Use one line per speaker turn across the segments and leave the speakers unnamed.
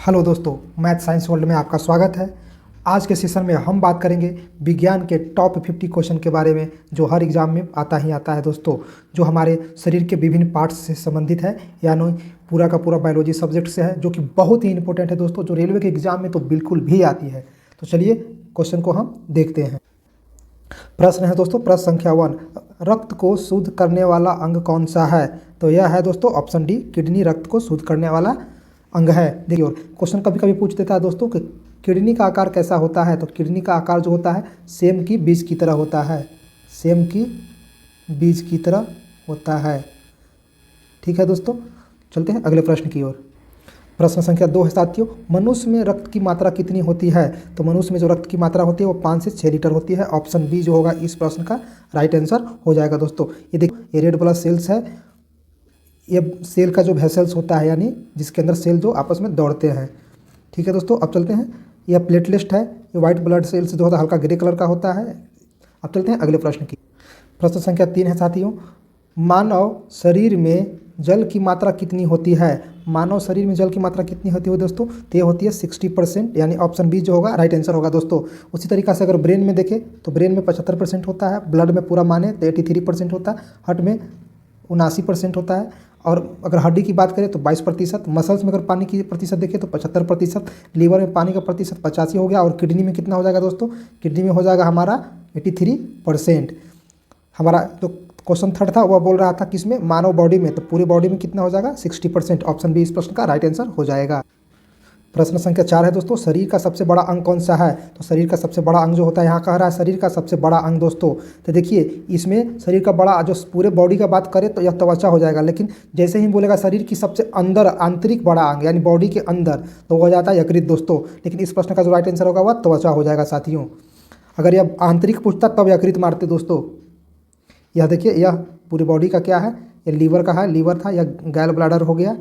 Hello दोस्तों, math science world में आपका स्वागत है। आज के सेशन में हम बात करेंगे विज्ञान के टॉप 50 क्वेश्चन के बारे में, जो हर एग्जाम में आता ही आता है दोस्तों, जो हमारे शरीर के विभिन्न पार्ट्स से संबंधित है, यानी पूरा का पूरा बायोलॉजी सब्जेक्ट से है, जो कि बहुत ही इंपॉर्टेंट है दोस्तों, जो रेलवे के एग्जाम में तो बिल्कुल भी आती है। तो चलिए क्वेश्चन को हम देखते हैं। प्रश्न है दोस्तों, प्रश्न संख्या 1, रक्त को शुद्ध करने वाला अंग कौन सा है? तो यह है दोस्तों ऑप्शन डी, किडनी रक्त को शुद्ध करने वाला अंग है। देखिए, और क्वेश्चन कभी कभी पूछ देता है दोस्तों कि किडनी का आकार कैसा होता है। तो किडनी का आकार जो होता है सेम की बीज की तरह होता है, सेम की बीज की तरह होता है। ठीक है दोस्तों, चलते हैं अगले प्रश्न की ओर। प्रश्न संख्या 2 है साथियों, मनुष्य में रक्त की मात्रा कितनी होती है? तो मनुष्य में जो रक्त की मात्रा होती है वो 5 से 6 लीटर होती है। ऑप्शन बी जो होगा इस प्रश्न का राइट आंसर हो जाएगा दोस्तों। ये देखो, ये रेड ब्लड सेल्स है, ये सेल का जो वेसल्स होता है, यानी जिसके अंदर सेल जो आपस में दौड़ते हैं। ठीक है दोस्तों, अब चलते हैं। यह प्लेटलेट है, ये व्हाइट ब्लड सेल्स जो होता है हल्का ग्रे कलर का होता है। अब चलते हैं अगले प्रश्न की। प्रश्न संख्या 3 है साथियों, मानव शरीर में जल की मात्रा कितनी होती है? मानव शरीर में जल की मात्रा कितनी होती है दोस्तों? तो ये होती है 60%, यानी ऑप्शन बी जो होगा राइट आंसर होगा दोस्तों। उसी तरीक़ा से अगर ब्रेन में देखें तो ब्रेन में 75% होता है, ब्लड में पूरा माने तो 83% होता है, हार्ट में 79% होता है, और अगर हड्डी की बात करें तो 22%, मसल्स में अगर पानी की प्रतिशत देखें तो 75%, लीवर में पानी का प्रतिशत 85 हो गया, और किडनी में कितना हो जाएगा दोस्तों? किडनी में हो जाएगा हमारा 83%। हमारा जो क्वेश्चन थर्ड था वह बोल रहा था किसमें? मानव बॉडी में। तो पूरी बॉडी में कितना हो जाएगा? 60%। ऑप्शन बी इस प्रश्न का राइट आंसर हो जाएगा। प्रश्न संख्या 4 है दोस्तों, शरीर का सबसे बड़ा अंग कौन सा है? तो शरीर का सबसे बड़ा अंग जो होता है, यहाँ कह रहा है शरीर का सबसे बड़ा अंग दोस्तों। तो देखिए, इसमें शरीर का बड़ा जो पूरे बॉडी का बात करें तो यह त्वचा हो जाएगा, लेकिन जैसे ही बोलेगा शरीर की सबसे अंदर आंतरिक बड़ा अंग, यानी बॉडी के अंदर, तो हो जाता है यकृत दोस्तों। लेकिन इस प्रश्न का जो राइट आंसर होगा वह त्वचा हो जाएगा साथियों। अगर यह आंतरिक पूछता तब यकृत मारते दोस्तों। यह देखिए, यह पूरी बॉडी का क्या है? यह लीवर का है, लीवर था, यह गैल ब्लैडर हो गया,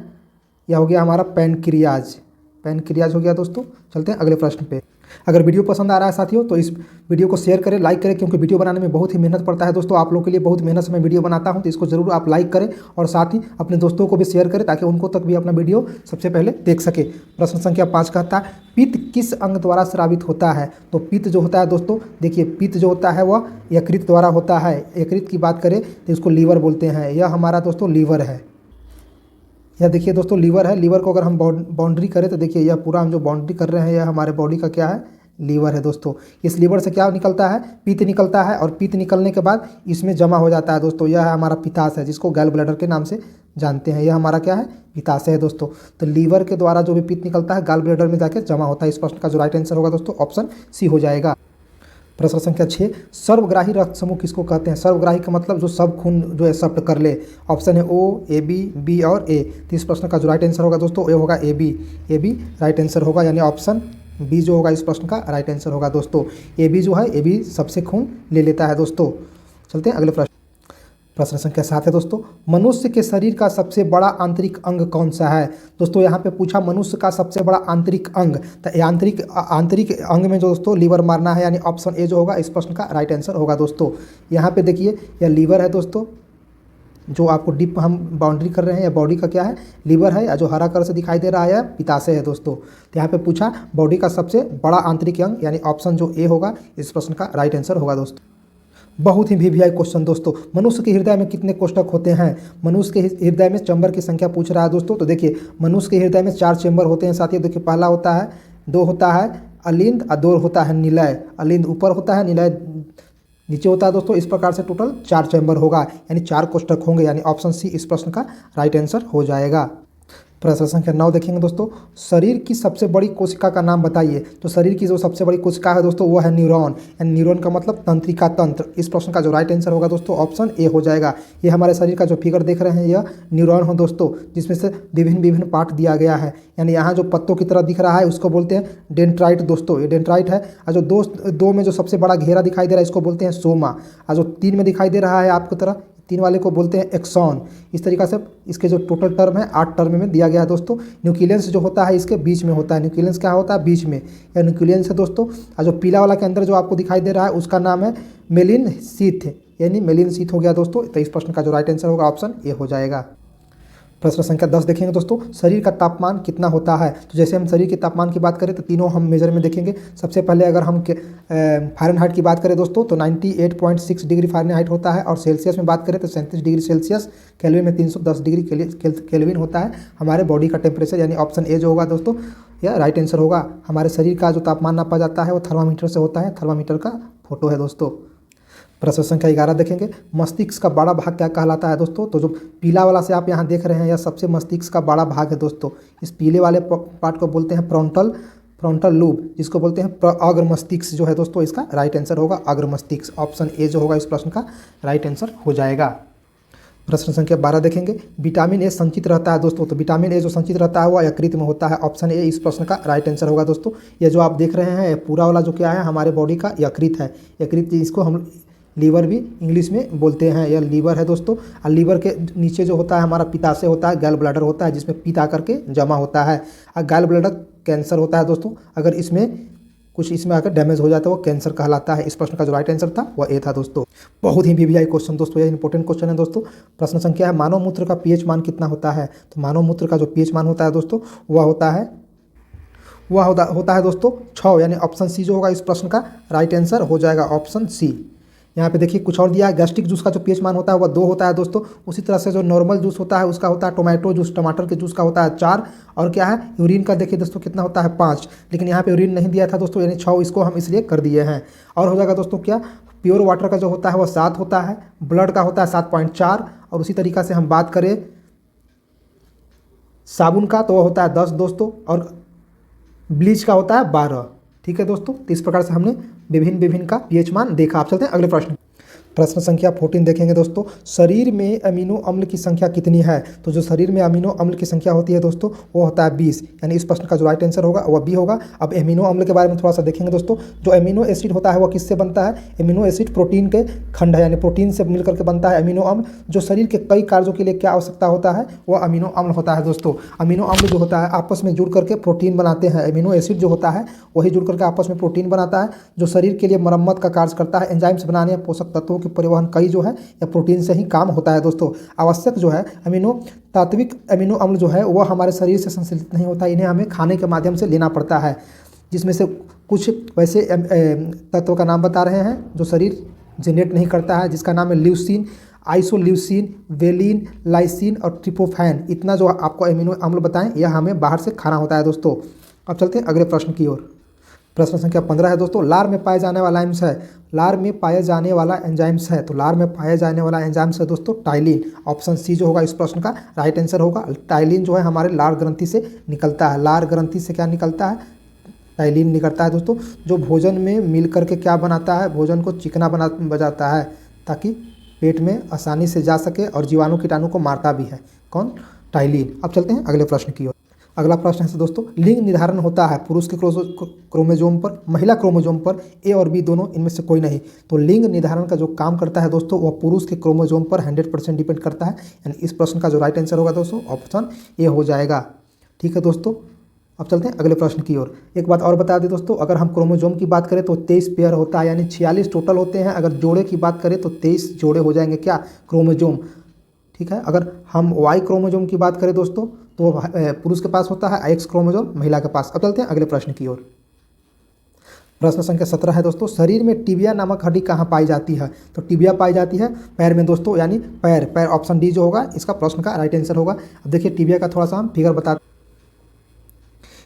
यह हो गया हमारा पैनक्रियाज हो गया दोस्तों। चलते हैं अगले प्रश्न पे। अगर वीडियो पसंद आ रहा है साथियों तो इस वीडियो को शेयर करें, लाइक करें, क्योंकि वीडियो बनाने में बहुत ही मेहनत पड़ता है दोस्तों। आप लोगों के लिए बहुत मेहनत से मैं वीडियो बनाता हूं, तो इसको जरूर आप लाइक करें और साथ ही अपने दोस्तों को भी शेयर करें, ताकि उनको तक भी अपना वीडियो सबसे पहले देख सके। प्रश्न संख्या 5 कहता है, पित्त किस अंग द्वारा स्रावित होता है? तो पित्त जो होता है दोस्तों, देखिए पित्त जो होता है वह यकृत द्वारा होता है। यकृत की बात करें तो इसको लीवर बोलते हैं। यह हमारा दोस्तों लीवर है। यह देखिए दोस्तों लीवर है। लीवर को अगर हम बाउंड्री करें तो देखिए यह पूरा हम जो बाउंड्री कर रहे हैं यह हमारे बॉडी का क्या है? लीवर है दोस्तों। इस लीवर से क्या निकलता है? पित्त निकलता है, और पित्त निकलने के बाद इसमें जमा हो जाता है दोस्तों। यह है हमारा पित्ताशय, जिसको गैल ब्लैडर के नाम से जानते हैं। यह हमारा क्या है? पित्ताशय है दोस्तों। तो लीवर के द्वारा जो भी पित्त निकलता है गैल ब्लैडर में जाकर जमा होता है। इस प्रश्न का जो राइट आंसर होगा दोस्तों ऑप्शन सी हो जाएगा। प्रश्न संख्या 6, सर्वग्राही रक्त समूह किसको कहते हैं? सर्वग्राही का मतलब जो सब खून जो एक्सेप्ट कर ले। ऑप्शन है ओ, ए बी और ए। तो इस प्रश्न का जो राइट आंसर होगा दोस्तों ये होगा ए बी राइट आंसर होगा, यानी ऑप्शन बी जो होगा इस प्रश्न का राइट आंसर होगा दोस्तों। ए बी जो है, ए बी सबसे खून ले लेता है दोस्तों। चलते हैं अगले प्रश्न। प्रश्न संख्या 7 है दोस्तों, मनुष्य के शरीर का सबसे बड़ा आंतरिक अंग कौन सा है? दोस्तों यहाँ पे पूछा मनुष्य का सबसे बड़ा आंतरिक अंग, तो आंतरिक अंग में जो दोस्तों लीवर मारना है, यानी ऑप्शन ए जो होगा इस प्रश्न का राइट आंसर होगा दोस्तों। यहाँ पे देखिए यह लीवर है दोस्तों, जो आपको डीप हम बाउंड्री कर रहे हैं, यह बॉडी का क्या है? लीवर है। जो हरा कलर से दिखाई दे रहा है पित्ताशय है दोस्तों। तो यहाँ पे पूछा बॉडी का सबसे बड़ा आंतरिक अंग, यानी ऑप्शन जो ए होगा इस प्रश्न का राइट आंसर होगा दोस्तों। बहुत ही वीवीआई क्वेश्चन दोस्तों, मनुष्य के हृदय में कितने कोष्ठक होते हैं? मनुष्य के हृदय में चैम्बर की संख्या पूछ रहा है दोस्तों। तो देखिए मनुष्य के हृदय में 4 चैम्बर होते हैं साथियों। देखिए पहला होता है, 2 होता है अलिंद और 2 होता है निलय। अलिंद ऊपर होता है, निलय नीचे होता है दोस्तों। इस प्रकार से टोटल 4 चैम्बर होगा, यानी 4 कोष्ठक होंगे, यानी ऑप्शन सी इस प्रश्न का राइट आंसर हो जाएगा। प्रश्न संख्या 9 देखेंगे दोस्तों, शरीर की सबसे बड़ी कोशिका का नाम बताइए। तो शरीर की जो सबसे बड़ी कोशिका है दोस्तों वो है न्यूरॉन, यानी न्यूरॉन का मतलब तंत्रिका तंत्र। इस प्रश्न का जो राइट आंसर होगा दोस्तों ऑप्शन ए हो जाएगा। ये हमारे शरीर का जो फिगर देख रहे हैं यह न्यूरॉन हो दोस्तों, जिसमें से विभिन्न पार्ट दिया गया है। यानी यहाँ जो पत्तों की तरह दिख रहा है उसको बोलते हैं डेंड्राइट दोस्तों, ये डेंड्राइट है। और जो दो में जो सबसे बड़ा घेरा दिखाई दे रहा है इसको बोलते हैं सोमा। और जो 3 में दिखाई दे रहा है आपकी तरह 3 वाले को बोलते हैं एक्सॉन। इस तरीक़ा से इसके जो टोटल टर्म है 8 टर्म में दिया गया है दोस्तों। न्यूक्लियस जो होता है इसके बीच में होता है। न्यूक्लियस क्या होता है? बीच में, या न्यूक्लियस है दोस्तों। और जो पीला वाला के अंदर जो आपको दिखाई दे रहा है उसका नाम है मेलिन शीथ, यानी मेलिन शीथ हो गया दोस्तों। तो इस प्रश्न का जो राइट आंसर होगा ऑप्शन ए हो जाएगा। प्रश्न संख्या 10 देखेंगे दोस्तों, शरीर का तापमान कितना होता है। तो जैसे हम शरीर के तापमान की बात करें तो तीनों हम मेजर में देखेंगे। सबसे पहले अगर हम फ़ारेनहाइट की बात करें दोस्तों तो 98.6 डिग्री फ़ारेनहाइट होता है, और सेल्सियस में बात करें तो 37 डिग्री सेल्सियस, केल्विन में 310 डिग्री केल्विन होता है हमारे बॉडी का टेम्परेचर। यानी ऑप्शन ए जो होगा दोस्तों यह राइट आंसर होगा। हमारे शरीर का जो तापमान नापा जाता है वो थर्मामीटर से होता है। थर्मामीटर का फोटो है दोस्तों। प्रश्न संख्या 11 देखेंगे, मस्तिष्क का बड़ा भाग क्या कहलाता है दोस्तों। तो जो पीला वाला से आप यहाँ देख रहे हैं यह सबसे मस्तिष्क का बड़ा भाग है दोस्तों। इस पीले वाले पार्ट को बोलते हैं फ्रंटल लूब, जिसको बोलते हैं अग्र मस्तिष्क जो है दोस्तों। इसका राइट आंसर होगा अग्र मस्तिष्क। ऑप्शन ए जो होगा इस प्रश्न का राइट आंसर हो जाएगा। प्रश्न संख्या 12 देखेंगे, विटामिन ए संचित रहता है दोस्तों। तो विटामिन ए जो संचित रहता है वह यकृत में होता है। ऑप्शन ए इस प्रश्न का राइट आंसर होगा दोस्तों। ये जो आप देख रहे हैं पूरा वाला जो क्या है हमारे बॉडी का यकृत है। यकृत इसको हम लीवर भी इंग्लिश में बोलते हैं। यह लीवर है दोस्तों। और लीवर के नीचे जो होता है हमारा पित्ताशय होता है, गैल ब्लैडर होता है जिसमें पित्त आकर के जमा होता है। और गैल ब्लैडर कैंसर होता है दोस्तों। अगर इसमें कुछ इसमें आकर डैमेज हो जाता है वो कैंसर कहलाता है। इस प्रश्न का जो राइट आंसर था वह ए था दोस्तों। बहुत ही वीवीआई क्वेश्चन दोस्तों, यह इंपॉर्टेंट क्वेश्चन है दोस्तों। प्रश्न संख्या है, मानव मूत्र का पीएच मान कितना होता है। तो मानव मूत्र का जो पीएच मान होता है दोस्तों वह होता है दोस्तों 6। यानी ऑप्शन सी जो होगा इस प्रश्न का राइट आंसर हो जाएगा, ऑप्शन सी। यहाँ पे देखिए कुछ और दिया है, गैस्ट्रिक जूस का जो पीएच मान होता है वह 2 होता है दोस्तों। उसी तरह से जो नॉर्मल जूस होता है उसका होता है, टोमेटो जूस टमाटर के जूस का होता है 4। और क्या है यूरिन का देखिए दोस्तों कितना होता है 5। लेकिन यहाँ पे यूरिन नहीं दिया था दोस्तों, यानी 6 इसको हम इसलिए कर दिए हैं। और हो जाएगा दोस्तों क्या, प्योर वाटर का जो होता है वह 7 होता है, ब्लड का होता है 7.4। और उसी तरीक़ा से हम बात करें साबुन का तो वह होता है 10 दोस्तों, और ब्लीच का होता है 12। ठीक है दोस्तों, तो इस प्रकार से हमने विभिन्न का पीएच मान देखा। आप चलते हैं अगले प्रश्न। प्रश्न संख्या 14 देखेंगे दोस्तों, शरीर में अमीनो अम्ल की संख्या कितनी है। तो जो शरीर में अमीनो अम्ल की संख्या होती है दोस्तों वो होता है 20। यानी इस प्रश्न का जो राइट आंसर होगा वह बी होगा। अब अमीनो अम्ल के बारे में थोड़ा सा देखेंगे दोस्तों। जो अमीनो एसिड होता है वह किससे बनता है। अमीनो एसिड प्रोटीन के खंड है, यानी प्रोटीन से मिलकर के बनता है अमीनो अम्ल। जो शरीर के कई कार्यों के लिए क्या आवश्यकता होता है वह अमीनो अम्ल होता है दोस्तों। अमीनो अम्ल जो होता है आपस में जुड़ करके प्रोटीन बनाते हैं। अमीनो एसिड जो होता है वही जुड़ करके आपस में प्रोटीन बनाता है, जो शरीर के लिए मरम्मत का कार्य करता है। एंजाइम्स बनाने या पोषक तत्वों के परिवहन कई जो है या प्रोटीन से ही काम होता है दोस्तों। आवश्यक जो है तात्विक अमीनो अम्ल जो है वह हमारे शरीर से संश्लेषित नहीं होता, इन्हें हमें खाने के माध्यम से लेना पड़ता है। जिसमें से कुछ वैसे तत्वों का नाम बता रहे हैं जो शरीर जनरेट नहीं करता है, जिसका नाम है ल्यूसीन, आइसोल्यूसिन, वेलिन, लाइसिन और ट्रिप्टोफैन। इतना जो आपको अमीनो अम्ल बताएं यह हमें बाहर से खाना होता है दोस्तों। अब चलते हैं अगले प्रश्न की ओर। प्रश्न संख्या 15 है दोस्तों, लार में पाए जाने वाला एंजाइम्स है। लार में पाए जाने वाला एंजाइम्स है, तो लार में पाए जाने वाला एंजाइम्स है दोस्तों टाइलिन। ऑप्शन सी जो होगा इस प्रश्न का राइट आंसर होगा। टाइलिन जो है हमारे लार ग्रंथि से निकलता है। लार ग्रंथि से क्या निकलता है, टाइलिन निकलता है दोस्तों, जो भोजन में मिल करके क्या बनाता है, भोजन को चिकना बजाता है ताकि पेट में आसानी से जा सके और जीवाणु कीटाणु को मारता भी है। कौन, टाइलिन। अब चलते हैं अगले प्रश्न की ओर। अगला प्रश्न है दोस्तों, लिंग निर्धारण होता है पुरुष के क्रोमोजोम पर, महिला क्रोमोजोम पर, ए और बी दोनों, इनमें से कोई नहीं। तो लिंग निर्धारण का जो काम करता है दोस्तों वह पुरुष के क्रोमोजोम पर 100% डिपेंड करता है। यानी इस प्रश्न का जो राइट आंसर होगा दोस्तों ऑप्शन ए हो जाएगा। ठीक है दोस्तों, अब चलते हैं अगले प्रश्न की ओर। एक बात और बता दें दोस्तों, अगर हम क्रोमोजोम की बात करें तो 23 पेयर होता है, यानी 46 टोटल होते हैं। अगर जोड़े की बात करें तो 23 जोड़े हो जाएंगे क्या, क्रोमोजोम। ठीक है, अगर हम वाई क्रोमोजोम की बात करें दोस्तों तो पुरुष के पास होता है, एक्स क्रोमोजोम महिला के पास। अब चलते हैं अगले प्रश्न की ओर। प्रश्न संख्या 17 है दोस्तों, शरीर में टिबिया नामक हड्डी कहाँ पाई जाती है। तो टिबिया पाई जाती है पैर में दोस्तों, यानी पैर। ऑप्शन डी जो होगा इसका प्रश्न का राइट आंसर होगा। अब देखिए टिबिया का थोड़ा सा हम फिगर बता,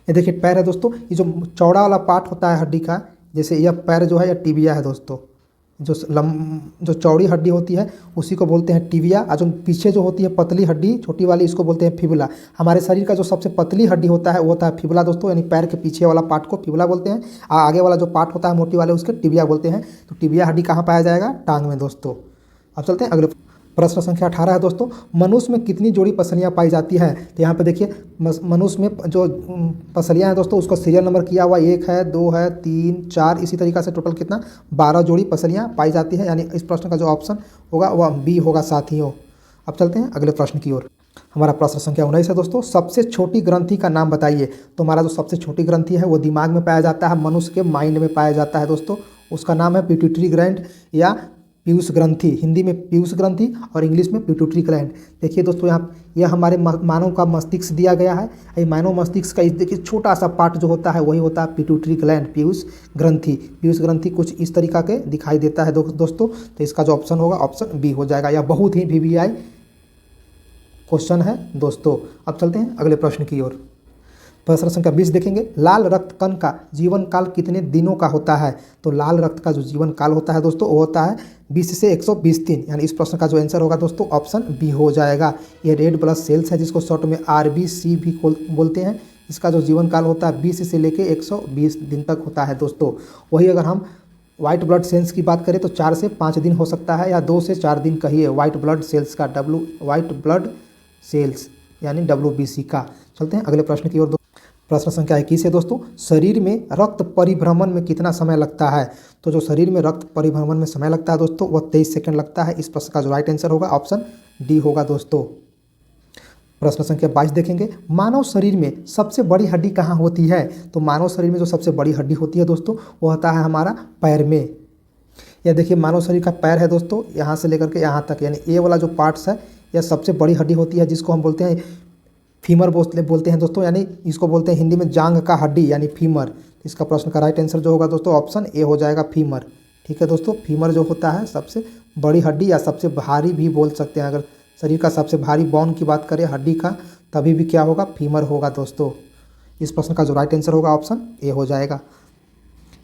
ये देखिए पैर है दोस्तों। ये जो चौड़ा वाला पार्ट होता है हड्डी का, जैसे यह पैर जो है यह टिबिया है दोस्तों। जो चौड़ी हड्डी होती है उसी को बोलते हैं टिबिया, और जो पीछे जो होती है पतली हड्डी छोटी वाली इसको बोलते हैं फिबुला। हमारे शरीर का जो सबसे पतली हड्डी होता है वो होता है फिबुला दोस्तों, यानी पैर के पीछे वाला पार्ट को फिबुला बोलते हैं, और आगे वाला जो पार्ट होता है मोटी वाले उसके टिबिया बोलते हैं। तो टिबिया हड्डी कहाँ पाया जाएगा, टांग में दोस्तों। अब चलते हैं अगले प्रश्न संख्या 18 है दोस्तों, मनुष्य में कितनी जोड़ी पसलियाँ पाई जाती है। तो यहाँ पे देखिए मनुष्य में जो पसलियाँ हैं दोस्तों उसको सीरियल नंबर किया हुआ, 1 है, 2 है, 3, 4, इसी तरीक़ा से टोटल कितना 12 जोड़ी पसलियाँ पाई जाती है। यानी इस प्रश्न का जो ऑप्शन होगा वह बी होगा साथियों। अब चलते हैं अगले प्रश्न की ओर। हमारा प्रश्न संख्या 19 है दोस्तों, सबसे छोटी ग्रंथि का नाम बताइए। तो हमारा जो सबसे छोटी ग्रंथि है वो दिमाग में पाया जाता है, मनुष्य के माइंड में पाया जाता है दोस्तों। उसका नाम है पिट्यूटरी ग्लैंड या पीयूष ग्रंथि, हिंदी में पीयूष ग्रंथि और इंग्लिश में पिट्यूटरी ग्लैंड। देखिए दोस्तों यहाँ यह हमारे मानव का मस्तिष्क दिया गया है। ये मानव मस्तिष्क का देखिए छोटा सा पार्ट जो होता है वही होता है पिट्यूटरी ग्लैंड, पीयूष ग्रंथि। पीयूष ग्रंथि कुछ इस तरीका के दिखाई देता है दोस्तों। तो इसका जो ऑप्शन होगा ऑप्शन बी हो जाएगा। यह बहुत ही VVI क्वेश्चन है दोस्तों। अब चलते हैं अगले प्रश्न की ओर। प्रश्न संख्या 20 देखेंगे, लाल रक्त कण का जीवन काल कितने दिनों का होता है? तो लाल रक्त का जो जीवन काल होता है दोस्तों वो होता है 20 से 120 दिन। यानी इस प्रश्न का जो आंसर होगा दोस्तों ऑप्शन बी हो जाएगा। ये रेड ब्लड सेल्स है जिसको शॉर्ट में RBC भी बोलते हैं। इसका जो जीवन काल होता है 20 से लेके 120 दिन तक होता है दोस्तों। वही अगर हम व्हाइट ब्लड सेल्स की बात करें तो 4 से 5 दिन हो सकता है, या 2 से 4 दिन कहिए व्हाइट ब्लड सेल्स का, व्हाइट ब्लड सेल्स यानी WBC का। चलते हैं अगले प्रश्न की ओर। प्रश्न संख्या 21 है दोस्तों, शरीर में रक्त परिभ्रमण में कितना समय लगता है? तो जो शरीर में रक्त परिभ्रमण में समय लगता है दोस्तों वह 23 सेकंड लगता है। इस प्रश्न का जो राइट आंसर होगा ऑप्शन डी होगा दोस्तों। प्रश्न संख्या 22 देखेंगे, मानव शरीर में सबसे बड़ी हड्डी कहाँ होती है? तो मानव शरीर में जो सबसे बड़ी हड्डी होती है दोस्तों वो होता है हमारा पैर में। यह देखिए मानव शरीर का पैर है दोस्तों, यहाँ से लेकर के यहाँ तक, यानी ये वाला जो पार्ट्स है यह सबसे बड़ी हड्डी होती है, जिसको हम बोलते हैं फीमर बोलते हैं दोस्तों, यानी इसको बोलते हैं हिंदी में जांग का हड्डी यानी फीमर। इसका प्रश्न का राइट आंसर जो होगा दोस्तों ऑप्शन ए हो जाएगा, फीमर। ठीक है दोस्तों, फीमर जो होता है सबसे बड़ी हड्डी या सबसे भारी भी बोल सकते हैं। अगर शरीर का सबसे भारी बोन की बात करें हड्डी का, तभी भी क्या होगा, फीमर होगा दोस्तों। इस प्रश्न का जो राइट आंसर होगा ऑप्शन ए हो जाएगा।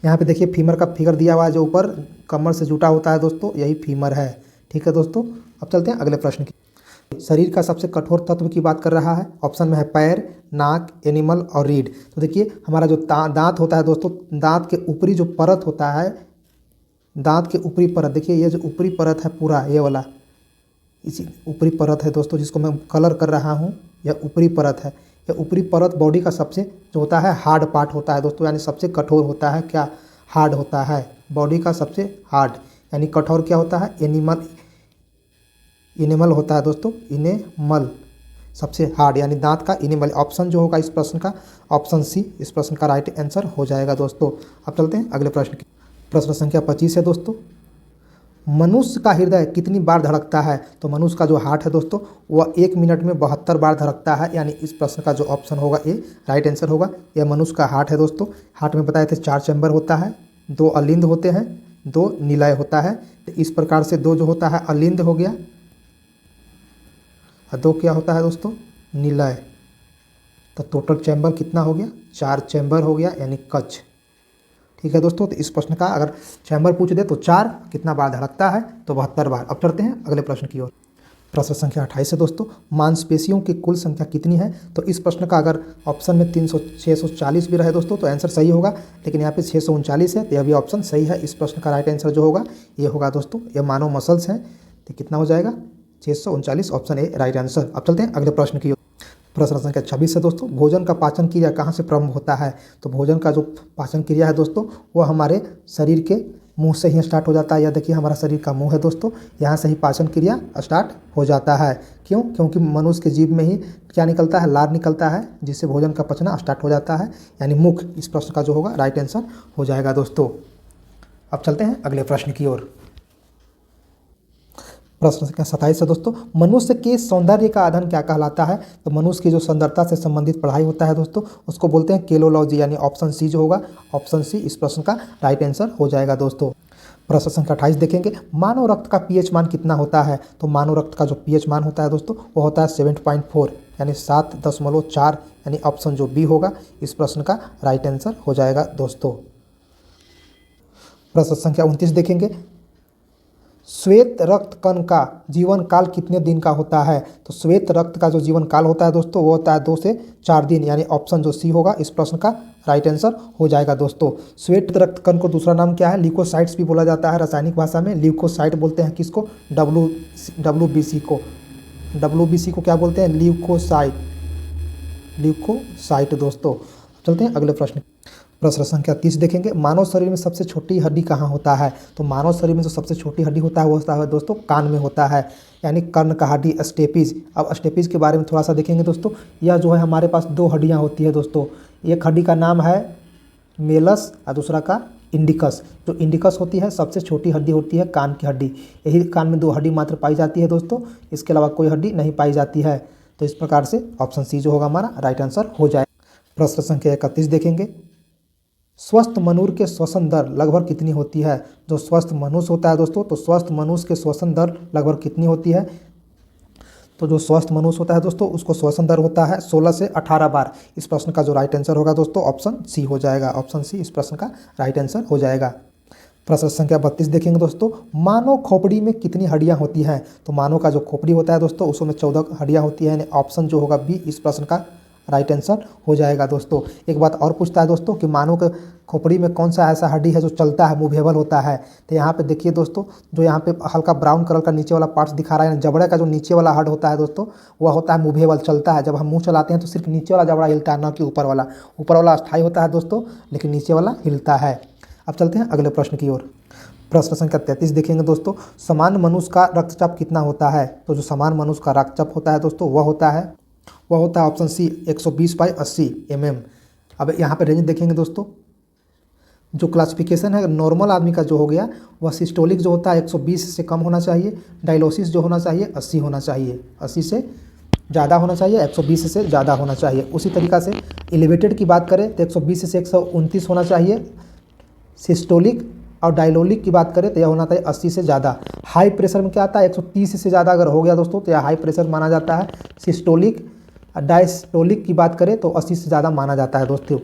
यहाँ पे देखिए फीमर का फिगर दिया हुआ है, जो ऊपर कमर से जुटा होता है दोस्तों यही फीमर है। ठीक है दोस्तों, अब चलते हैं अगले प्रश्न की। शरीर का सबसे कठोर तत्व की बात कर रहा है। ऑप्शन में है पैर, नाक, एनिमल और रीढ़। तो देखिए हमारा जो दांत होता है दोस्तों, दांत के ऊपरी जो परत होता है, दांत के ऊपरी परत, देखिए ये जो ऊपरी परत है पूरा ये वाला, इसी ऊपरी परत है दोस्तों जिसको मैं कलर कर रहा हूँ, यह ऊपरी परत है। यह ऊपरी परत बॉडी का सबसे जो होता है हार्ड पार्ट होता है दोस्तों, यानी सबसे कठोर होता है। क्या हार्ड होता है बॉडी का सबसे हार्ड, यानी कठोर क्या होता है, इनेमल होता है दोस्तों, इनेमल सबसे हार्ड, यानी दांत का इनेमल। ऑप्शन जो होगा इस प्रश्न का ऑप्शन सी इस प्रश्न का राइट आंसर हो जाएगा दोस्तों। अब चलते हैं अगले प्रश्न की। प्रश्न संख्या 25 है दोस्तों, मनुष्य का हृदय कितनी बार धड़कता है? तो मनुष्य का जो हार्ट है दोस्तों वह 1 मिनट में 72 बार धड़कता है, यानी इस प्रश्न का जो ऑप्शन होगा ए राइट आंसर होगा। यह मनुष्य का हार्ट है दोस्तों। हार्ट में बताए थे 4 चैम्बर होता है, 2 अलिंद होते हैं, 2 निलय होता है। तो इस प्रकार से 2 जो होता है अलिंद हो गया, 2 क्या होता है दोस्तों, निलय। तो टोटल चैम्बर कितना हो गया, 4 चैम्बर हो गया, यानी कक्ष। ठीक है दोस्तों, तो इस प्रश्न का अगर चैम्बर पूछ दे तो 4 कितना बार धड़कता है, तो 72 बार। अब चलते हैं अगले प्रश्न की ओर। प्रश्न संख्या 28 है दोस्तों, मांसपेशियों की कुल संख्या कितनी है? तो इस प्रश्न का अगर ऑप्शन में 640 भी रहे दोस्तों तो आंसर सही होगा, लेकिन यहाँ पे 639 है, तो यह भी ऑप्शन सही है। इस प्रश्न का राइट आंसर जो होगा ये होगा दोस्तों, यह मानव मसल्स हैं, तो कितना हो जाएगा, 639, ऑप्शन ए राइट आंसर। अब चलते हैं अगले प्रश्न की ओर। प्रश्न संख्या 26 है दोस्तों, भोजन का पाचन क्रिया कहाँ से प्रारंभ होता है? तो भोजन का जो पाचन क्रिया है दोस्तों वो हमारे शरीर के मुंह से ही स्टार्ट हो जाता है। यह देखिए हमारा शरीर का मुंह है दोस्तों, यहाँ से ही पाचन क्रिया स्टार्ट हो जाता है। क्यों? क्योंकि मनुष्य के जीभ में ही क्या निकलता है, लार निकलता है, जिससे भोजन का पचना स्टार्ट हो जाता है, यानी मुख। इस प्रश्न का जो होगा राइट आंसर हो जाएगा दोस्तों। अब चलते हैं अगले प्रश्न की ओर। प्रश्न संख्या 27 है दोस्तों, मनुष्य के सौंदर्य का अध्ययन क्या कहलाता है? तो मनुष्य की जो सुंदरता से संबंधित पढ़ाई होता है दोस्तों उसको बोलते हैं केलोलॉजी, यानी ऑप्शन सी जो होगा, ऑप्शन सी इस प्रश्न का राइट आंसर हो जाएगा दोस्तों। प्रश्न संख्या 28 देखेंगे, मानव रक्त का पीएच मान कितना होता है? तो मानव रक्त का जो पीएच मान होता है दोस्तों वो होता है 7.4, यानी 7.4, यानी ऑप्शन जो बी होगा इस प्रश्न का राइट आंसर हो जाएगा दोस्तों। प्रश्न संख्या 29 देखेंगे, श्वेत रक्त कण का जीवन काल कितने दिन का होता है? तो श्वेत रक्त का जो जीवन काल होता है दोस्तों वो होता है 2 से 4 दिन, यानी ऑप्शन जो सी होगा इस प्रश्न का राइट आंसर हो जाएगा दोस्तों। श्वेत रक्त कण को दूसरा नाम क्या है, ल्यूकोसाइट्स भी बोला जाता है रासायनिक भाषा में। ल्यूकोसाइट बोलते हैं किसको, WBC को। WBC को क्या बोलते हैं, ल्यूकोसाइट दोस्तों। चलते हैं अगले प्रश्न। प्रश्न संख्या 30 देखेंगे, मानव शरीर में सबसे छोटी हड्डी कहाँ होता है? तो मानव शरीर में जो सबसे छोटी हड्डी होता है वो होता है दोस्तों कान में होता है, यानी कर्ण का हड्डी, स्टेपीज। अब स्टेपीज के बारे में थोड़ा सा देखेंगे दोस्तों। यह जो है हमारे पास 2 हड्डियाँ होती है दोस्तों, एक हड्डी का नाम है मेलस और दूसरा का इंडिकस। जो इंडिकस होती है सबसे छोटी हड्डी होती है कान की हड्डी। यही कान में 2 हड्डी मात्र पाई जाती है दोस्तों, इसके अलावा कोई हड्डी नहीं पाई जाती है। तो इस प्रकार से ऑप्शन सी जो होगा हमारा राइट आंसर हो जाएगा। प्रश्न संख्या 31 देखेंगे, स्वस्थ मनुष्य के श्वसन दर लगभग कितनी होती है। जो स्वस्थ मनुष्य होता है दोस्तों, तो स्वस्थ मनुष्य के श्वसन दर लगभग कितनी होती है। तो जो स्वस्थ मनुष्य होता है दोस्तों, उसको श्वसन दर होता है 16 से 18 बार। इस प्रश्न का जो राइट आंसर होगा दोस्तों ऑप्शन सी हो जाएगा। ऑप्शन सी इस प्रश्न का राइट आंसर हो जाएगा। प्रश्न संख्या 32 देखेंगे दोस्तों, मानव खोपड़ी में कितनी हड्डियां होती हैं। तो मानव का जो खोपड़ी होता है दोस्तों, उसमें 14 हड्डियां होती हैं। ऑप्शन जो होगा बी इस प्रश्न का राइट आंसर हो जाएगा दोस्तों। एक बात और पूछता है दोस्तों कि मानव के खोपड़ी में कौन सा ऐसा हड्डी है जो चलता है, मूवेबल होता है। तो यहाँ पे देखिए दोस्तों, जो यहाँ पे हल्का ब्राउन कलर का नीचे वाला पार्ट्स दिखा रहा है, जबड़े का जो नीचे वाला हड्ड होता है दोस्तों, वह होता है मूवेबल, चलता है। जब हम मुंह चलाते हैं तो सिर्फ नीचे वाला जबड़ा हिलता है, ना कि ऊपर वाला। ऊपर वाला अस्थायी होता है दोस्तों, लेकिन नीचे वाला हिलता है। अब चलते हैं अगले प्रश्न की ओर। प्रश्न संख्या 33 देखेंगे दोस्तों, सामान्य मनुष्य का रक्तचाप कितना होता है। तो जो सामान्य मनुष्य का रक्तचाप होता है दोस्तों, वह होता है ऑप्शन सी 120/80 mm। अब यहाँ पे रेंज देखेंगे दोस्तों, जो क्लासिफिकेशन है नॉर्मल आदमी का जो हो गया, वह सिस्टोलिक जो होता है 120 से कम होना चाहिए, डायलोसिस जो होना चाहिए 80 होना चाहिए, 80 से ज़्यादा होना चाहिए, 120 से ज़्यादा होना चाहिए। उसी तरीक़ा से एलिवेटेड की बात करें तो 120 से 129 होना चाहिए सिस्टोलिक, और डायलोलिक की बात करें तो यह होना चाहिए 80 से ज़्यादा। हाई प्रेशर में क्या आता है, 130 से ज़्यादा अगर हो गया दोस्तों तो यह हाई प्रेशर माना जाता है सिस्टोलिक। डायस्टोलिक की बात करें तो 80 से ज़्यादा माना जाता है दोस्तों।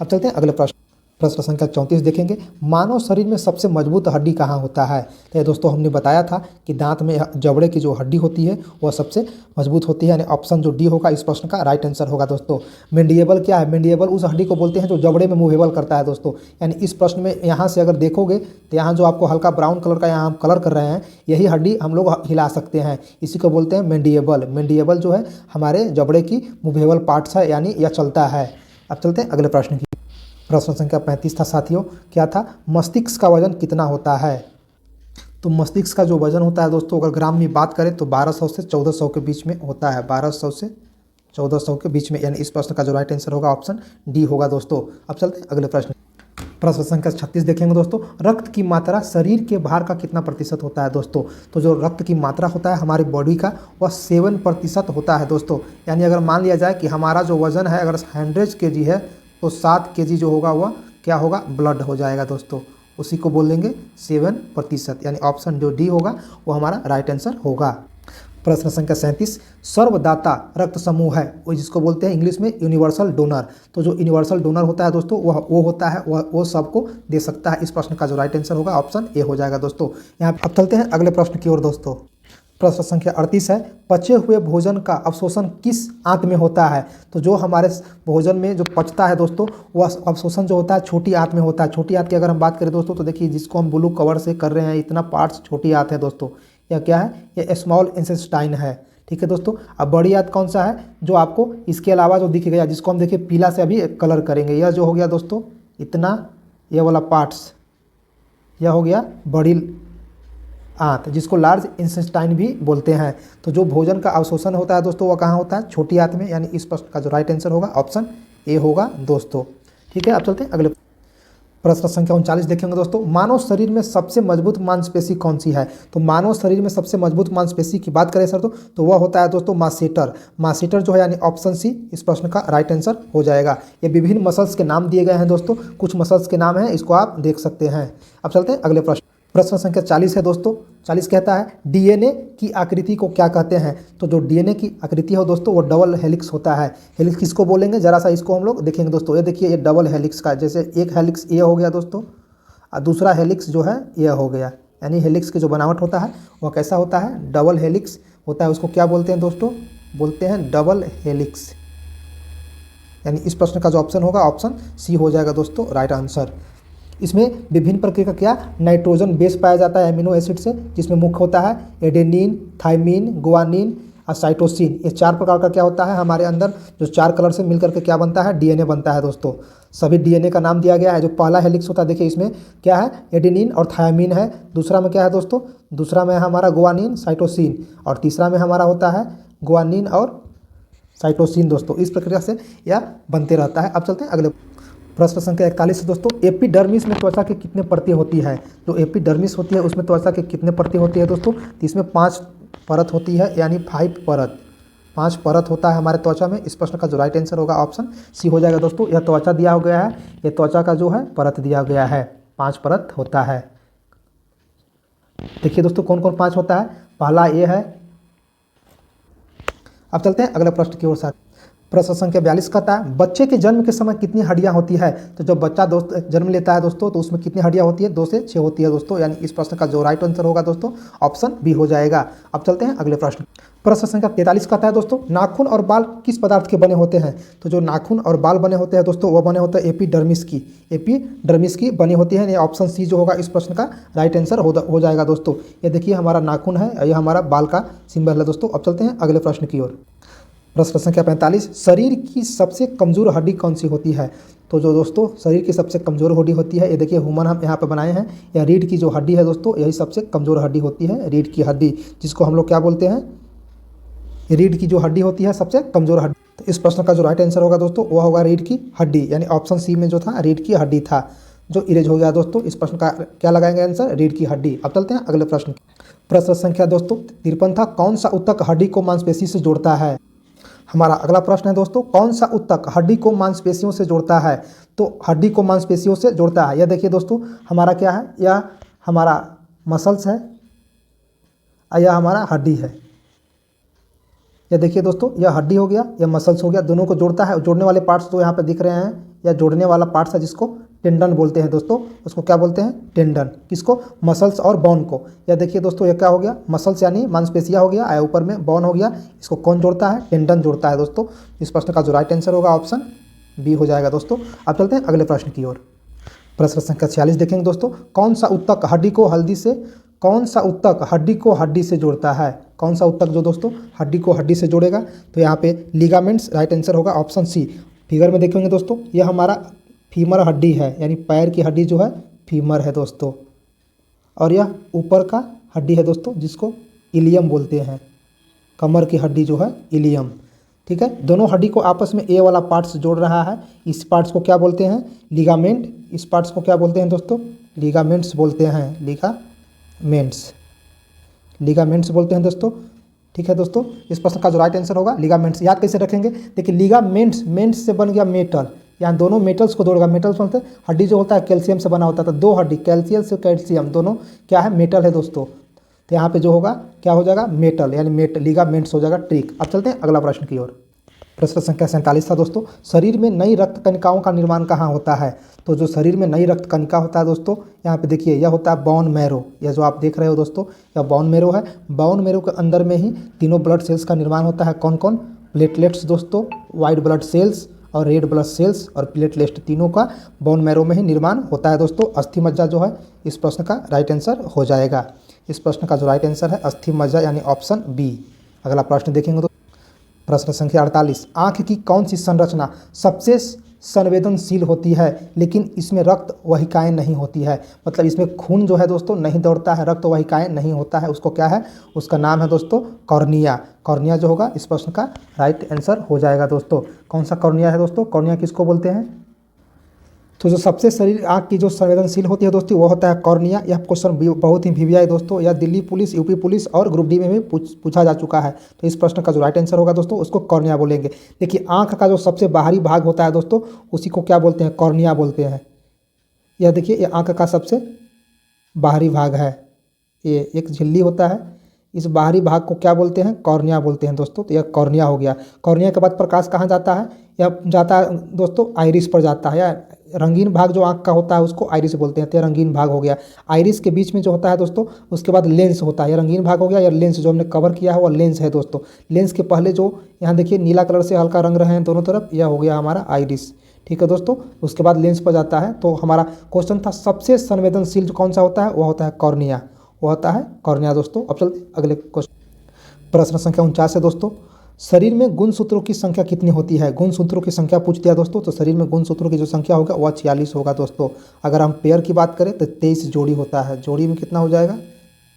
अब चलते हैं अगले प्रश्न। प्रश्न संख्या 34 देखेंगे, मानव शरीर में सबसे मजबूत हड्डी कहाँ होता है। तो ये दोस्तों हमने बताया था कि दांत में जबड़े की जो हड्डी होती है वह सबसे मजबूत होती है, यानी ऑप्शन जो डी होगा इस प्रश्न का राइट आंसर होगा दोस्तों। मैंडिबल क्या है, मैंडिबल उस हड्डी को बोलते हैं जो जबड़े में मूवेबल करता है दोस्तों। यानी इस प्रश्न में यहाँ से अगर देखोगे तो यहाँ जो आपको हल्का ब्राउन कलर का यहाँ हम कलर कर रहे हैं, यही हड्डी हम लोग हिला सकते हैं, इसी को बोलते हैं मैंडिबल। मैंडिबल जो है हमारे जबड़े की मूवेबल पार्ट्स है, यानी यह चलता है। अब चलते हैं अगले प्रश्न की। प्रश्न संख्या 35 था साथियों, क्या था, मस्तिष्क का वजन कितना होता है। तो मस्तिष्क का जो वजन होता है दोस्तों, अगर ग्राम में बात करें तो 1200 से 1400 के बीच में होता है, 1200 से 1400 के बीच में, यानी इस प्रश्न का जो राइट आंसर होगा ऑप्शन डी होगा दोस्तों। अब चलते हैं अगले प्रश्न। प्रश्न संख्या 36 देखेंगे दोस्तों, रक्त की मात्रा शरीर के भार का कितना प्रतिशत होता है दोस्तों। तो जो रक्त की मात्रा होता है हमारी बॉडी का, वह 7% होता है दोस्तों। यानी अगर मान लिया जाए कि हमारा जो वजन है अगर 100 kg है तो 7 kg जो होगा वह क्या होगा, ब्लड हो जाएगा दोस्तों। उसी को बोलेंगे 7%, यानी ऑप्शन जो डी होगा वो हमारा राइट आंसर होगा। प्रश्न संख्या 37, सर्वदाता रक्त समूह है वो जिसको बोलते हैं इंग्लिश में यूनिवर्सल डोनर। तो जो यूनिवर्सल डोनर होता है दोस्तों वो होता है वो सबको दे सकता है। इस प्रश्न का जो राइट आंसर होगा ऑप्शन ए हो जाएगा दोस्तों। यहाँ अब चलते हैं अगले प्रश्न की ओर दोस्तों। प्रश्न संख्या 38 है, पचे हुए भोजन का अवशोषण किस आंत में होता है। तो जो हमारे भोजन में जो पचता है दोस्तों, वह अवशोषण जो होता है छोटी आंत में होता है। छोटी आंत की अगर हम बात करें दोस्तों, तो देखिए जिसको हम ब्लू कवर से कर रहे हैं, इतना पार्ट्स छोटी आंत है दोस्तों। यह क्या है, यह स्मॉल इंटेस्टाइन है, ठीक है दोस्तों। अब बड़ी आंत कौन सा है, जो आपको इसके अलावा जो दिख गया, जिसको हम देखिए पीला से अभी कलर करेंगे, यह जो हो गया दोस्तों इतना, यह वाला पार्ट्स, यह हो गया बड़ी आंत, जिसको लार्ज इंटेस्टाइन भी बोलते हैं। तो जो भोजन का अवशोषण होता है दोस्तों वह कहाँ होता है, छोटी आंत में, यानी इस प्रश्न का जो राइट आंसर होगा ऑप्शन ए होगा दोस्तों। ठीक है, अब चलते हैं अगले प्रश्न संख्या 39 देखेंगे दोस्तों, मानव शरीर में सबसे मजबूत मांसपेशी कौन सी है। तो मानव शरीर में सबसे मजबूत मांसपेशी की बात करें सर तो वह होता है दोस्तों मासेटर। मासेटर जो है यानी ऑप्शन सी इस प्रश्न का राइट आंसर हो जाएगा। ये विभिन्न मसल्स के नाम दिए गए हैं दोस्तों, कुछ मसल्स के नाम हैं, इसको आप देख सकते हैं। अब चलते हैं अगले प्रश्न। प्रश्न संख्या 40 है दोस्तों। 40 कहता है डीएनए की आकृति को क्या कहते हैं। तो जो डीएनए की आकृति हो दोस्तों वो डबल हेलिक्स होता है। हेलिक्स किसको बोलेंगे, जरा सा इसको हम लोग देखेंगे दोस्तों। ये देखिए ये डबल हेलिक्स का, जैसे एक हेलिक्स ये हो गया दोस्तों और दूसरा हेलिक्स जो है ये हो गया, यानी हेलिक्स की जो बनावट होता है वह कैसा होता है, डबल हेलिक्स होता है। उसको क्या बोलते हैं दोस्तों, बोलते हैं डबल हेलिक्स। यानी इस प्रश्न का जो ऑप्शन होगा ऑप्शन सी हो जाएगा दोस्तों राइट आंसर। इसमें विभिन्न प्रकार का क्या नाइट्रोजन बेस पाया जाता है एमिनो एसिड से, जिसमें मुख्य होता है एडेनिन, थाइमिन, गुआनिन और साइटोसिन। ये 4 प्रकार का क्या होता है हमारे अंदर, जो 4 कलर से मिलकर के क्या बनता है, डीएनए बनता है दोस्तों। सभी डीएनए का नाम दिया गया है। जो पहला हेलिक्स होता है देखिए इसमें क्या है, एडेनिन और थाइमिन है। दूसरा में क्या है दोस्तों, दूसरा में हमारा गुआनिन, साइटोसिन, और तीसरा में हमारा होता है गुआनिन और साइटोसिन दोस्तों। इस प्रक्रिया से यह बनते रहता है। अब चलते हैं अगले प्रश्न संख्या 41 है दोस्तों, एपिडर्मिस में त्वचा की कितने परतें होती है? जो एपिडर्मिस होती है उसमें त्वचा की कितने परतें होती है दोस्तों? तो इसमें 5 परत होती है, यानी 5 परत, 5 परत होता है हमारे त्वचा में। इस प्रश्न का जो राइट आंसर होगा ऑप्शन सी हो जाएगा दोस्तों। यह त्वचा दिया गया है, यह त्वचा का जो है परत दिया गया है, 5 परत होता है। देखिए दोस्तों कौन कौन 5 होता है। पहला ये है। अब चलते हैं अगले प्रश्न की ओर साथ। प्रश्न संख्या 42 कहता है, बच्चे के जन्म के समय कितनी हड्डियां होती है? तो जब बच्चा जन्म लेता है दोस्तों तो उसमें कितनी हड्डियां होती है? 2 से 6 होती है दोस्तों, यानी इस प्रश्न का जो राइट आंसर होगा दोस्तों ऑप्शन बी हो जाएगा। अब चलते हैं अगले प्रश्न। प्रश्न संख्या 43 कहता है दोस्तों, नाखून और बाल किस पदार्थ के बने होते हैं? तो जो नाखून और बाल बने होते हैं दोस्तों वो बने होते हैं एपिडर्मिस की, एपिडर्मिस की बनी होती है। ऑप्शन सी जो होगा इस प्रश्न का राइट आंसर हो जाएगा दोस्तों। ये देखिए हमारा नाखून है, यह हमारा बाल का सिंबल है दोस्तों। अब चलते हैं अगले प्रश्न की ओर। प्रश्न संख्या 45, शरीर की सबसे कमजोर हड्डी कौन सी होती है? तो जो दोस्तों शरीर की सबसे कमजोर हड्डी होती है, ये देखिए ह्यूमन हम यहाँ पे बनाए हैं, यह रीढ़ की जो हड्डी है दोस्तों, यही सबसे कमजोर हड्डी होती है, रीढ़ की हड्डी, जिसको हम लोग क्या बोलते हैं? रीढ़ की जो हड्डी होती है सबसे कमजोर हड्डी। तो इस प्रश्न का जो राइट आंसर होगा दोस्तों वह होगा रीढ़ की हड्डी, यानी ऑप्शन सी में जो था रीढ़ की हड्डी था, जो इरेज हो गया दोस्तों। इस प्रश्न का क्या लगाएंगे आंसर? रीढ़ की हड्डी। अब चलते हैं अगले प्रश्न। प्रश्न संख्या दोस्तों 53 था, कौन सा ऊतक हड्डी को मांसपेशी से जोड़ता है? हमारा अगला प्रश्न है दोस्तों, कौन सा ऊतक हड्डी को मांसपेशियों से जोड़ता है? तो हड्डी को मांसपेशियों से जोड़ता है, यह देखिए दोस्तों हमारा क्या है, यह हमारा मसल्स है, यह हमारा हड्डी है। यह देखिए दोस्तों यह हड्डी हो गया, यह मसल्स हो गया, दोनों को जोड़ता है। जोड़ने वाले पार्ट्स तो यहाँ पे दिख रहे हैं, यह जोड़ने वाला पार्ट्स है जिसको टेंडन बोलते हैं दोस्तों। उसको क्या बोलते हैं? टेंडन। किसको? मसल्स और बोन को। यह देखिए दोस्तों यह क्या हो गया? मसल्स यानी मांसपेशियाँ हो गया, आया ऊपर में बोन हो गया। इसको कौन जोड़ता है? टेंडन जोड़ता है दोस्तों। इस प्रश्न का जो राइट आंसर होगा ऑप्शन बी हो जाएगा दोस्तों। अब चलते हैं अगले प्रश्न की ओर। प्रश्न संख्या 46 देखेंगे दोस्तों, कौन सा ऊतक हड्डी को कौन सा ऊतक हड्डी को हड्डी से जोड़ता है? कौन सा ऊतक जो दोस्तों हड्डी को हड्डी से जोड़ेगा? तो यहाँ पे लिगामेंट्स राइट आंसर होगा ऑप्शन सी। फिगर में देखेंगे दोस्तों यह हमारा फीमर हड्डी है, यानी पैर की हड्डी जो है फीमर है दोस्तों, और यह ऊपर का हड्डी है दोस्तों जिसको इलियम बोलते हैं, कमर की हड्डी जो है इलियम। ठीक है, दोनों हड्डी को आपस में ए वाला पार्ट्स जोड़ रहा है, इस पार्ट्स को क्या बोलते हैं? लिगामेंट। इस पार्ट्स को क्या बोलते हैं दोस्तों? लिगामेंट्स बोलते हैं, लिगामेंट्स बोलते हैं दोस्तों। ठीक है दोस्तों, इस प्रश्न का जो राइट आंसर होगा लिगामेंट्स। याद कैसे रखेंगे? देखिए लिगामेंट्स से बन गया मेटल, यहाँ दोनों मेटल्स को जोड़ेगा। मेटल्स बोलते हैं हड्डी जो होता है कैल्शियम से बना होता है, तो 2 हड्डी कैल्शियम से कैल्शियम दोनों क्या है? मेटल है दोस्तों। तो यहाँ पे जो होगा क्या हो जाएगा? मेटल, यानी लिगामेंट्स हो जाएगा। ट्रिक। अब चलते हैं अगला प्रश्न की ओर। प्रश्न संख्या 47 था दोस्तों, शरीर में नई रक्त कणिकाओं का निर्माण कहाँ होता है? तो जो शरीर में नई रक्त कणिका होता है दोस्तों, यहाँ पे देखिए यह होता है बोन मैरो। यह जो आप देख रहे हो दोस्तों यह बोन मैरो है। बोन मैरो के अंदर में ही तीनों ब्लड सेल्स का निर्माण होता है। कौन कौन? प्लेटलेट्स दोस्तों, वाइट ब्लड सेल्स और रेड ब्लड सेल्स और प्लेटलेट्स, तीनों का बोन मैरो में ही निर्माण होता है दोस्तों। अस्थि मज्जा जो है इस प्रश्न का राइट आंसर हो जाएगा। इस प्रश्न का जो राइट आंसर है अस्थि मज्जा, यानी ऑप्शन बी। अगला प्रश्न देखेंगे तो प्रश्न संख्या 48, आँख की कौन सी संरचना सबसे संवेदनशील होती है लेकिन इसमें रक्त वाहिकाएं नहीं होती है? मतलब इसमें खून जो है दोस्तों नहीं दौड़ता है, रक्त वाहिकाएं नहीं होता है, उसको क्या है? उसका नाम है दोस्तों कॉर्निया। कॉर्निया जो होगा इस प्रश्न का राइट आंसर हो जाएगा दोस्तों। कौन सा कॉर्निया है दोस्तों? कॉर्निया किसको बोलते हैं? तो जो सबसे शरीर आँख की जो संवेदनशील होती है दोस्तों वो होता है कॉर्निया। यह क्वेश्चन बहुत ही वीवीआई है दोस्तों, यह दिल्ली पुलिस, यूपी पुलिस और ग्रुप डी में भी पूछा जा चुका है। तो इस प्रश्न का जो राइट आंसर होगा दोस्तों उसको कॉर्निया बोलेंगे। देखिए आँख का जो सबसे बाहरी भाग होता है दोस्तों उसी को क्या बोलते हैं? कॉर्निया बोलते हैं। यह देखिए ये आँख का सबसे बाहरी भाग है, ये एक झिल्ली होता है, इस बाहरी भाग को क्या बोलते हैं? कॉर्निया बोलते हैं दोस्तों। तो यह कॉर्निया हो गया। कॉर्निया के बाद प्रकाश कहाँ जाता है? यह जाता है दोस्तों आइरिस पर जाता है, या रंगीन भाग जो आँख का होता है उसको आइरिस बोलते हैं। तो यह रंगीन भाग हो गया। आइरिस के बीच में जो होता है दोस्तों उसके बाद लेंस होता है, यह रंगीन भाग हो गया। यह लेंस जो हमने कवर किया है वह लेंस है दोस्तों। लेंस के पहले जो यहाँ देखिए नीला कलर से हल्का रंग रहे हैं दोनों तरफ, यह हो गया हमारा आइरिस। ठीक है दोस्तों, उसके बाद लेंस पर जाता है। तो हमारा क्वेश्चन था सबसे संवेदनशील कौन सा होता है? वह होता है कॉर्निया, वो होता है कॉर्निया दोस्तों। अब चलते अगले क्वेश्चन। प्रश्न संख्या 49 है दोस्तों, शरीर में गुणसूत्रों की संख्या कितनी होती है? गुणसूत्रों की संख्या पूछ दिया दोस्तों, तो शरीर में गुणसूत्रों की जो संख्या होगा वह 46 होगा दोस्तों। अगर हम पेयर की बात करें तो 23 जोड़ी होता है। जोड़ी में कितना हो जाएगा?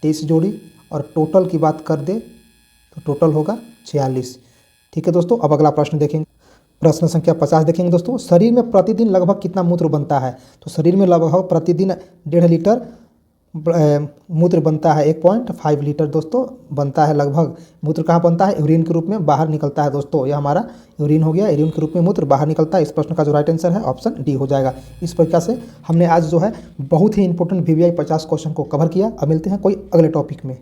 23 जोड़ी। और टोटल की बात कर दे तो टोटल होगा 46। ठीक है दोस्तों, अब अगला प्रश्न देखेंगे। प्रश्न संख्या 50 देखेंगे दोस्तों, शरीर में प्रतिदिन लगभग कितना मूत्र बनता है? तो शरीर में लगभग प्रतिदिन 1.5 लीटर मूत्र बनता है। 1.5 लीटर दोस्तों बनता है लगभग। मूत्र कहाँ बनता है? यूरिन के रूप में बाहर निकलता है दोस्तों। यह हमारा यूरिन हो गया, यूरिन के रूप में मूत्र बाहर निकलता है। इस प्रश्न का जो राइट आंसर है ऑप्शन डी हो जाएगा। इस प्रकार से हमने आज जो है बहुत ही इंपॉर्टेंट VVI 50 क्वेश्चन को कवर किया। अब मिलते हैं कोई अगले टॉपिक में।